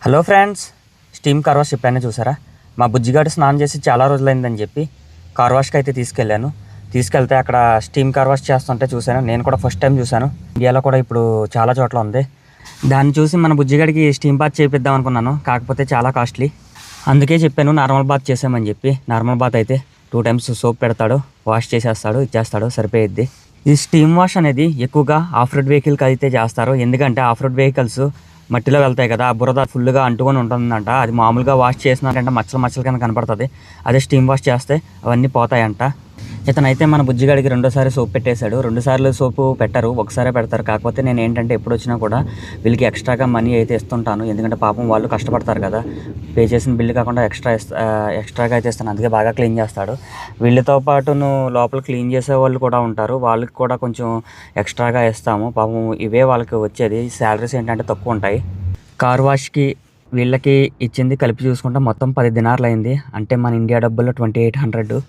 Hello friends, steam car wash చెప్పాను చూసారా. మా బుజ్జిగాడు స్నానం చేసి చాలా రోజులైందని చెప్పి కార్ వాష్కి అయితే తీసుకెళ్తే అక్కడ స్టీమ్ కార్ వాష్ చేస్తుంటే చూశాను. నేను కూడా ఫస్ట్ టైం చూశాను. ఇండియాలో కూడా ఇప్పుడు చాలా చోట్ల ఉంది. దాన్ని చూసి మన బుజ్జిగాడికి స్టీమ్ బాత్ చేపిద్దాం అనుకున్నాను. కాకపోతే చాలా కాస్ట్లీ. అందుకే చెప్పాను నార్మల్ బాత్ చేసామని చెప్పి. నార్మల్ బాత్ అయితే 2 times సోప్ పెడతాడు, వాష్ చేసేస్తాడు, ఇచ్చేస్తాడు, సరిపోయిద్ది. ఈ స్టీమ్ వాష్ అనేది ఎక్కువగా ఆఫ్ రోడ్ వెహికల్కి అయితే చేస్తారు. ఎందుకంటే ఆఫ్ రోడ్ వెహికల్స్ మట్టిలో వెళ్తాయి కదా, బురద ఫుల్గా అంటుకొని ఉంటుందంట. అది మామూలుగా వాష్ చేసినారంటే మచ్చలు కింద కనపడుతుంది. అదే స్టీమ్ వాష్ చేస్తే అవన్నీ పోతాయంట. ఇతనైతే మన బుజ్జిగాడికి 2సారి సోప్ పెట్టేశాడు. 2 సార్లు సోపు పెట్టరు, ఒకసారే పెడతారు. కాకపోతే నేను ఏంటంటే ఎప్పుడు వచ్చినా కూడా వీళ్ళకి ఎక్స్ట్రాగా మనీ అయితే ఇస్తుంటాను. ఎందుకంటే పాపం వాళ్ళు కష్టపడతారు కదా, పే చేసిన బిల్లు కాకుండా ఎక్స్ట్రాగా అయితే ఇస్తాను. అందుకే బాగా క్లీన్ చేస్తాడు. వీళ్ళతో పాటు లోపల క్లీన్ చేసే వాళ్ళు కూడా ఉంటారు, వాళ్ళకి కూడా కొంచెం ఎక్స్ట్రాగా ఇస్తాము. పాపం ఇవే వాళ్ళకి వచ్చేది. శాలరీస్ ఏంటంటే తక్కువ ఉంటాయి. కార్ వాష్కి వీళ్ళకి ఇచ్చింది కలిపి చూసుకుంటే మొత్తం 10 దినార్లు అయింది. అంటే మన ఇండియా డబ్బుల్లో 2800.